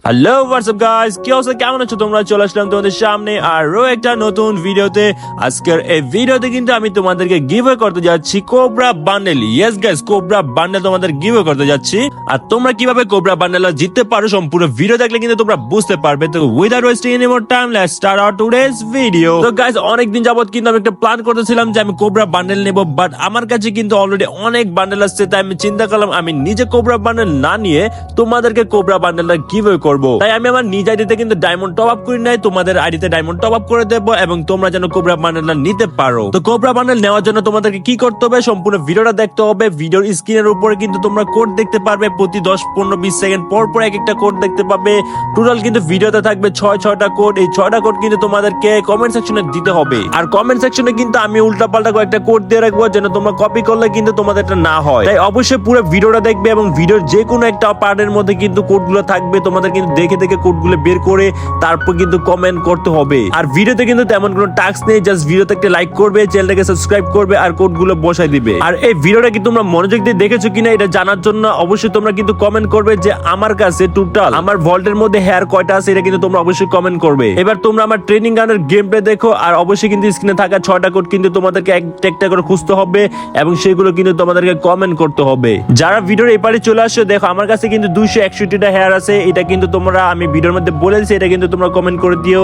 Hello WhatsApp guys, কি অবস্থা, কেমন আছো তোমরা? চলে আসলাম তোমাদের সামনে আরো একটা নতুন ভিডিওতে। আজকের এই ভিডিওতে কিন্তু আমি তোমাদেরকে গিভঅ্যাওয়ে করতে যাচ্ছি cobra bundle. Yes guys, cobra bundle তোমাদের গিভঅ্যাওয়ে করতে যাচ্ছি। আর তোমরা কিভাবে কোবরা বান্ডেল জিততে পারো সম্পূর্ণ ভিডিও দেখলে কিন্তু তোমরা বুঝতে পারবে। তো without wasting any more time, let's start our today's video. তো গাইস, অনেকদিন যাবত কিন্তু আমি একটা প্ল্যান করতেছিলাম যে আমি কোবরা বান্ডেল নেব, বাট আমার কাছে কিন্তু অলরেডি অনেক বান্ডেল আসছে। তাই আমি চিন্তা করলাম আমি নিজে কোবরা বান্ডেল না নিয়ে তোমাদেরকে কোবরা বান্ডেলটা গিভঅ্যাওয়ে করব। তাই আমি আমার নিজ আইডিতে কিন্তু ডায়মন্ড টপ আপ করি নাই, তোমাদের আইডিতে ডায়মন্ড টপ আপ করে দেবো এবং তোমরা যেন কোবরা বান্ডেলটা নিতে পারো। তো কোবরা বান্ডেল নেওয়ার জন্য তোমাদেরকে কি করতে হবে, সম্পূর্ণ ভিডিওটা দেখতে হবে। ভিডিওর স্ক্রিনের উপরে কিন্তু তোমরা কোড দেখতে পারবে, প্রতি 10-15-20 সেকেন্ড পর পর এক একটা কোড দেখতে পাবে। টোটাল কিন্তু ভিডিওতে থাকবে 6টা কোড। এই 6টা কোড কিন্তু তোমাদেরকে কমেন্ট সেকশনে দিতে হবে। আর কমেন্ট সেকশনে কিন্তু আমি উল্টাপাল্টা কয়েকটা কোড দিয়ে রাখবো যেন তোমরা কপি করলে কিন্তু তোমাদের এটা না হয়। তাই অবশ্যই পুরো ভিডিওটা দেখবে এবং ভিডিওর যে কোনো একটা পার্টের মধ্যে কিন্তু কোডগুলো থাকবে। তোমাদের কিন্তু দেখে দেখে কোডগুলো বের করে তারপর কিন্তু কমেন্ট করতে হবে। আর ভিডিওতে কিন্তু তেমন কোনো টাস্ক নেই, জাস্ট ভিডিওতে একটা লাইক করবে, চ্যানেলটাকে সাবস্ক্রাইব করবে আর কোডগুলো বসাই দিবে। আর এই ভিডিওটা কি তোমরা মনোযোগ দিয়ে দেখেছো কিনা এটা জানার জন্য অবশ্যই তোমরা কিন্তু কমেন্ট করবে যে আমার কাছে টোটাল আমার ভল্টের মধ্যে হেয়ার কয়টা আছে, এটা কিন্তু তোমরা অবশ্যই কমেন্ট করবে। এবার তোমরা আমার ট্রেনিং গানের গেম প্লে দেখো আর অবশ্যই কিন্তু স্ক্রিনে থাকা 6টা কোড কিন্তু তোমাদেরকে একটা একটা করে খুঁজতে হবে এবং সেগুলো কিন্তু তোমাদেরকে কমেন্ট করতে হবে। যারা ভিডিওর এপারে চলে আসছো, দেখো আমার কাছে কিন্তু 261টা হেয়ার আছে। এটা কিন্তু তোমরা আমি ভিডিওর মধ্যে বলে দিচ্ছি, এটা কিন্তু তোমরা কমেন্ট করে দিও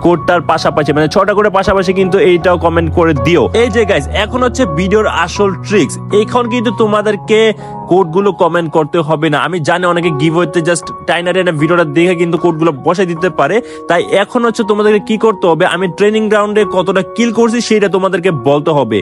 কোডটার পাশাপাশি, মানে 6টা করে পাশাপাশি কিন্তু এইটাও কমেন্ট করে দিও। এই যে গাইস, এখন হচ্ছে ভিডিওর আসল ট্রিক্স। এখন কিন্তু তোমাদেরকে কোডগুলো কমেন্ট করতে হবে না। আমি জানি অনেকে গিভঅ্যাওয়েতে জাস্ট টাইনারে না ভিডিওটা দেখে কিন্তু কোডগুলো বসাই দিতে পারে। তাই এখন হচ্ছে তোমাদেরকে কি করতে হবে, আমি ট্রেনিং গ্রাউন্ডে কতটা কিল করছি সেটা তোমাদেরকে বলতে হবে,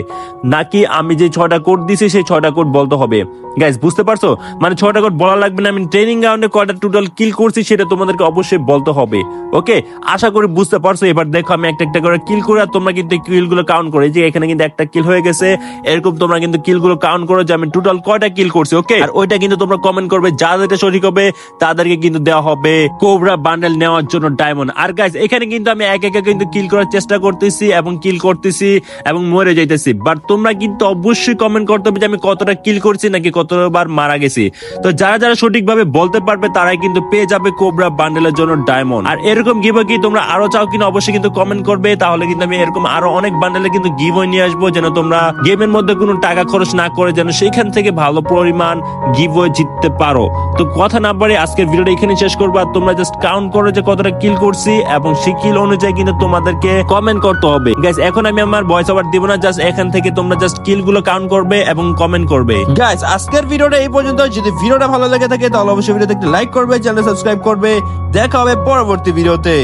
নাকি আমি যে 6টা কোড দিছি সেই 6টা কোড বলতে হবে। গাইস বুঝতে পারছো, মানে 6টা কোড বলা লাগবে না, আমি ট্রেনিং গ্রাউন্ডে কয়টা টোটাল কিল করছি সেটা তোমাদেরকে অবশ্যই বলতে হবে। ওকে, আশা করি বুঝতে পারছো। এবার দেখো আমি একটা একটা করে কিল করে আর তোমরা কিন্তু কিল গুলো কাউন্ট করে, যে এখানে কিন্তু একটা কিল হয়ে গেছে, এরকম তোমরা কিন্তু কিল গুলো কাউন্ট করো যে আমি টোটাল কয়টা কিল করছি। ওকে, আর ওইটা কিন্তু তোমরা কমেন্ট করবে, যাদেরটা সঠিক হবে তাদেরকে কিন্তু দেওয়া হবে কোবরা বান্ডেল নেওয়ার জন্য ডায়মন্ড। আর গাইস, এখানে কিন্তু আমি এক একে কিন্তু কিল করার চেষ্টা করতেছি এবং কিল করতেছি এবং মরে যাইতেছি, বাট তোমরা কিন্তু অবশ্যই কমেন্ট করতে হবে যে আমি কতটা কিল করছি নাকি কতবার মারা গেছি। তো যারা যারা সঠিকভাবে বলতে পারবে তারাই কিন্তু পেয়ে যাবে কোবরা বান্ডেলের জন্য ডায়মন্ড। আর এরকম গিভঅ্যাওয়ে কি তোমরা আরো চাও কিনা অবশ্যই কিন্তু কমেন্ট করবে, তাহলে কিন্তু আমি এরকম আরো অনেক বান্ডেলে কিন্তু গিভঅ্যাওয়ে নিয়ে আসবো, যেন তোমরা গেমের মধ্যে কোনো টাকা খরচ না করে যেন সেইখান থেকে ভালো পরিমাণ গিভঅ্যাওয়ে জিততে পারো। তো কথা না বাড়িয়ে আজকের ভিডিওটা এখানে শেষ করবো। আর তোমরা জাস্ট কাউন্ট করো যে কতটা কিল করছি এবং সেই কিল অনুযায়ী কিন্তু তোমাদেরকে কমেন্ট করতে হবে। গাইস, এখন আমি আমার ভয়েস ওভার দিব না, জাস্ট এখান থেকে তোমরা জাস্ট কিল গুলো কাউন্ট করবে এবং কমেন্ট করবে। গাইস, আজকের ভিডিওটা এই পর্যন্ত। যদি ভিডিওটা ভালো লেগে থাকে তাহলে অবশ্যই ভিডিওতে একটা লাইক করবে, চ্যানেল সাবস্ক্রাইব করবে। দেখা হবে পরবর্তী ভিডিওতে।